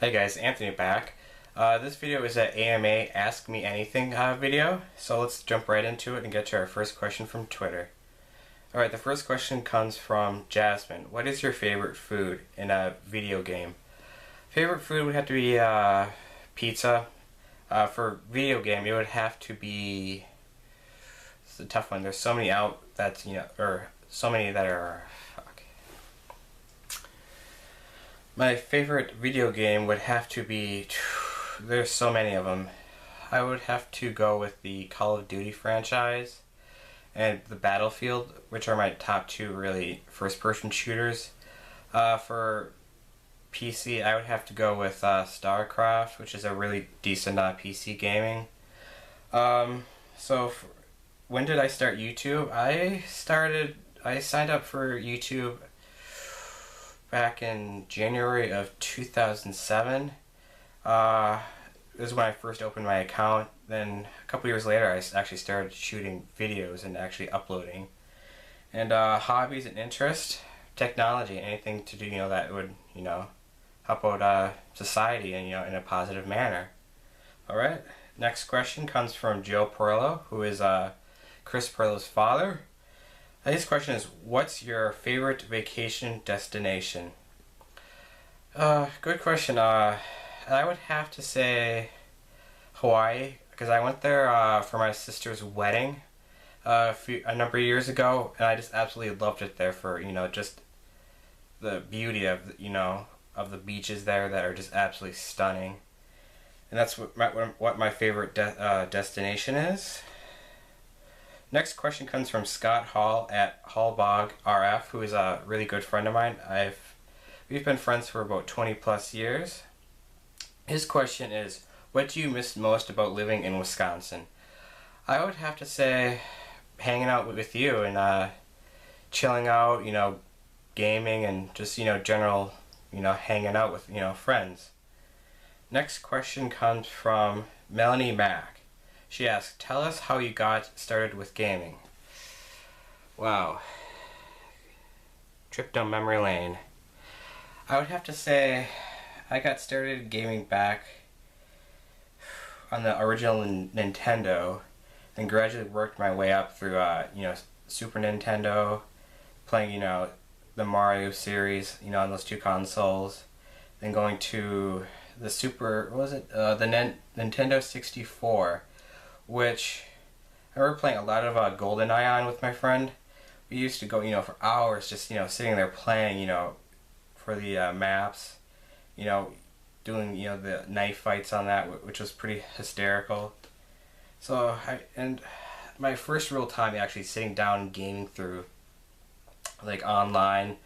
Hey guys, Anthony back. This video is an AMA Ask Me Anything video, so let's jump right into it and get to our first question from Twitter. Alright, the first question comes from Jasmine. What is your favorite food in a video game? Favorite food would have to be pizza. For video game, it would have to be... It's a tough one. There's so many out that, or so many that are... My favorite video game would have to be... There's so many of them. I would have to go with the Call of Duty franchise and the Battlefield, which are my top two really first-person shooters. For PC, I would have to go with StarCraft, which is a really decent PC gaming. When did I start YouTube? I signed up for YouTube back in January of 2007. This is when I first opened my account. Then a couple years later, I actually started shooting videos and actually uploading. And hobbies and interest, technology, anything to do, that would, help out society and, in a positive manner. All right. Next question comes from Joe Perillo, who is Chris Perillo's father. His question is, what's your favorite vacation destination? Good question. I would have to say Hawaii, because I went there for my sister's wedding a number of years ago, and I just absolutely loved it there for, just the beauty of, of the beaches there that are just absolutely stunning. And that's what my favorite destination is. Next question comes from Scott Hall at Hallbog RF, who is a really good friend of mine. We've been friends for about 20 plus years. His question is, what do you miss most about living in Wisconsin? I would have to say hanging out with you and chilling out, gaming and just, general, hanging out with, friends. Next question comes from Melanie Mack. She asks, tell us how you got started with gaming. Wow. Trip down memory lane. I would have to say I got started gaming back on the original Nintendo and gradually worked my way up through, Super Nintendo, playing, the Mario series, on those two consoles, then going to the Nintendo 64, which I remember playing a lot of GoldenEye on with my friend. We used to go, for hours just, sitting there playing, for the maps, doing, the knife fights on that, which was pretty hysterical. So, my first real time actually sitting down and gaming through, like, online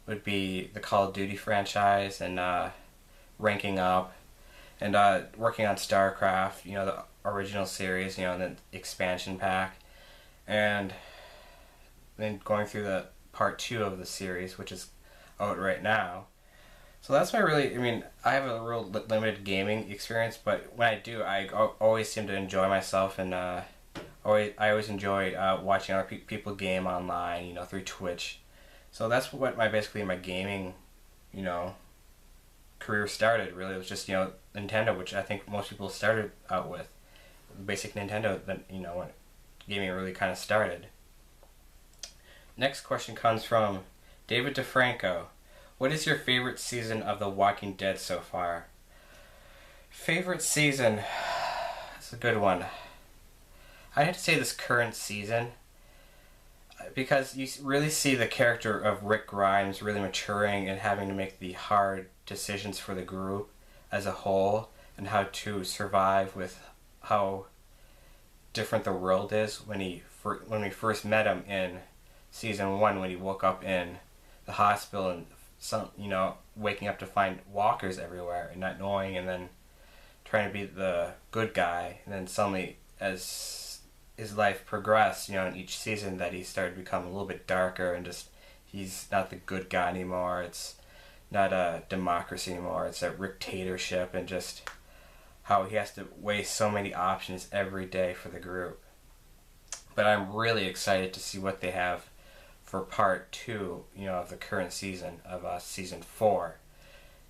would be the Call of Duty franchise and ranking up and working on StarCraft, the original series, and the expansion pack, and then going through the part 2 of the series, which is out right now. So that's I have a real limited gaming experience, but when I do, I always seem to enjoy myself, and I always enjoy watching other people game online, through Twitch. So that's what basically my gaming, career started. Really, it was just, Nintendo, which I think most people started out with. Basic Nintendo, that when gaming really kind of started. Next question comes from David DeFranco. What is your favorite season of The Walking Dead so far? Favorite season? That's a good one. I'd have to say this current season, because you really see the character of Rick Grimes really maturing and having to make the hard decisions for the group as a whole, and how to survive with how different the world is when we first met him in season 1, when he woke up in the hospital and waking up to find walkers everywhere and not knowing, and then trying to be the good guy, and then suddenly as his life progressed, in each season, that he started to become a little bit darker, and just he's not the good guy anymore. It's not a democracy anymore. It's a dictatorship, and just how he has to weigh so many options every day for the group. But I'm really excited to see what they have for part 2, of the current season of season 4.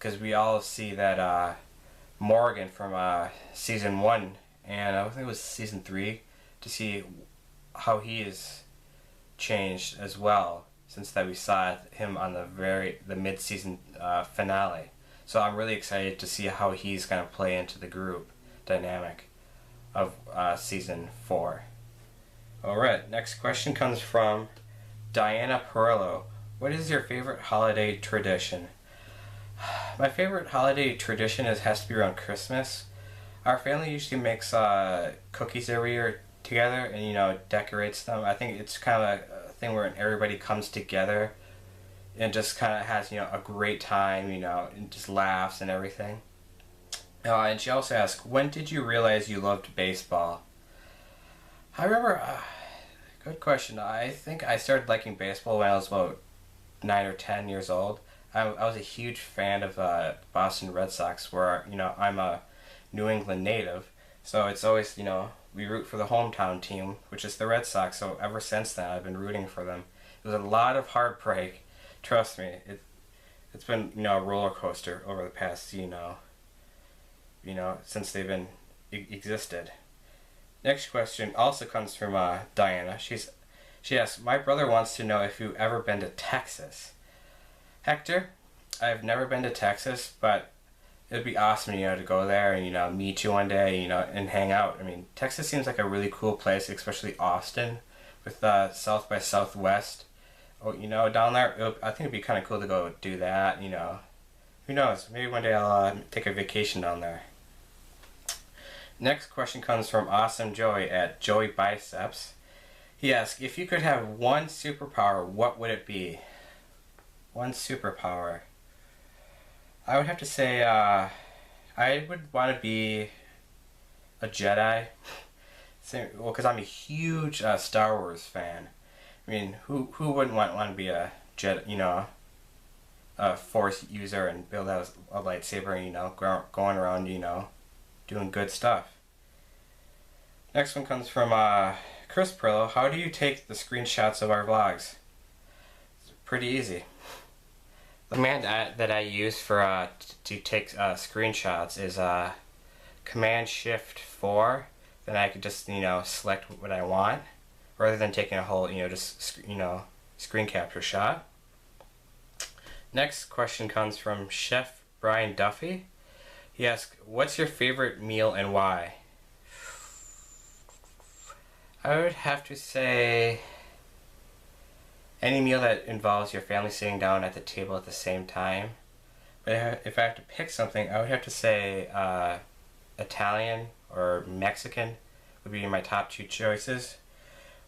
because we all see that Morgan from season 1, and I think it was season 3, to see how he is changed as well since that we saw him on the mid-season finale. So I'm really excited to see how he's going to play into the group dynamic of season 4. Alright, next question comes from Diana Perillo. What is your favorite holiday tradition? My favorite holiday tradition has to be around Christmas. Our family usually makes cookies every year together and, decorates them. I think it's kind of a thing where everybody comes together and just kind of has, a great time, and just laughs and everything. And she also asked, when did you realize you loved baseball? I remember, good question. I think I started liking baseball when I was about 9 or 10 years old. I was a huge fan of Boston Red Sox, where, I'm a New England native. So it's always, we root for the hometown team, which is the Red Sox. So ever since then, I've been rooting for them. It was a lot of heartbreak. Trust me, it's been, a roller coaster over the past, since they've been existed. Next question also comes from Diana. She asks, my brother wants to know if you've ever been to Texas. Hector, I've never been to Texas, but it'd be awesome, to go there and, meet you one day, and hang out. I mean, Texas seems like a really cool place, especially Austin, with South by Southwest. Oh, down there, I think it'd be kind of cool to go do that, Who knows? Maybe one day I'll take a vacation down there. Next question comes from Awesome Joey at Joey Biceps. He asks, if you could have one superpower, what would it be? One superpower. I would have to say, I would want to be a Jedi. Well, because I'm a huge Star Wars fan. I mean, who wouldn't want to be a Jedi, a Force user and build out a lightsaber and, going around, doing good stuff. Next one comes from Chris Perillo. How do you take the screenshots of our vlogs? It's pretty easy. The command that I use for to take screenshots is Command-Shift-4. Then I could just select what I want, rather than taking a whole screen capture shot. Next question comes from Chef Brian Duffy. He asks, what's your favorite meal and why? I would have to say any meal that involves your family sitting down at the table at the same time. But if I have to pick something, I would have to say Italian or Mexican would be my top 2 choices.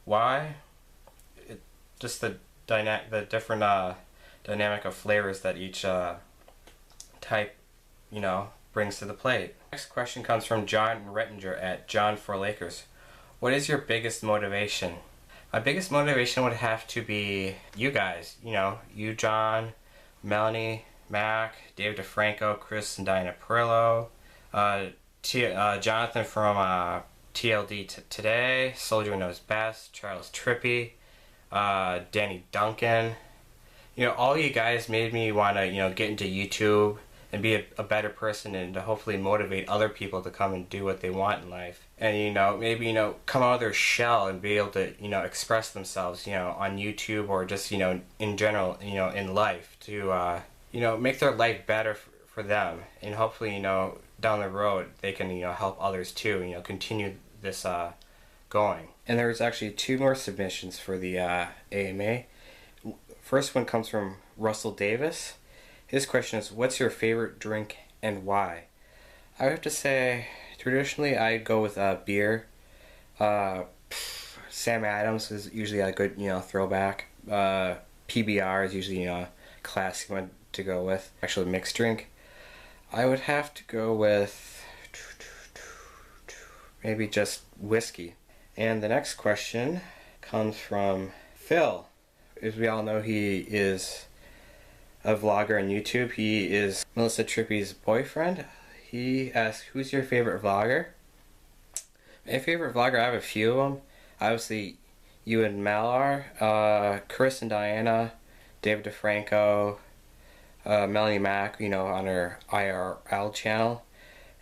Why? Just the different dynamic of flavors that each type, brings to the plate. Next question comes from John Rettinger at John 4 Lakers. What is your biggest motivation? My biggest motivation would have to be you guys. You, John, Melanie, Mac, Dave DeFranco, Chris and Diana Perillo, Jonathan from TLD Today, Soldier Knows Best, Charles Trippy, Danny Duncan. All you guys made me want to, get into YouTube and be a better person and to hopefully motivate other people to come and do what they want in life. And, maybe, come out of their shell and be able to, express themselves, on YouTube or just, in general, in life to, make their life better for them. And hopefully, down the road, they can, help others too, continue this going. And there's actually 2 more submissions for the AMA. First one comes from Russell Davis. His question is, what's your favorite drink and why? I would have to say, traditionally I'd go with beer. Sam Adams is usually a good, throwback. PBR is usually, a classic one to go with. Actually, mixed drink. I would have to go with maybe just whiskey. And the next question comes from Phil. As we all know, he is a vlogger on YouTube. He is Melissa Trippy's boyfriend. He asks, who's your favorite vlogger? My favorite vlogger, I have a few of them. Obviously, you and Mal are. Chris and Diana, Dave DeFranco, Melanie Mack, you know, on her IRL channel.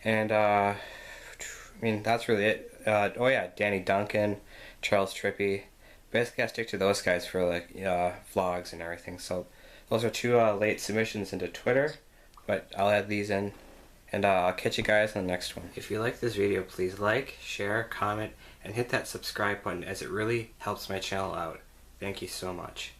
And I mean, that's really it. Oh yeah, Danny Duncan, Charles Trippy. Basically, I stick to those guys for like vlogs and everything. So those are two late submissions into Twitter, but I'll add these in. And I'll catch you guys on the next one. If you like this video, please like, share, comment, and hit that subscribe button, as it really helps my channel out. Thank you so much.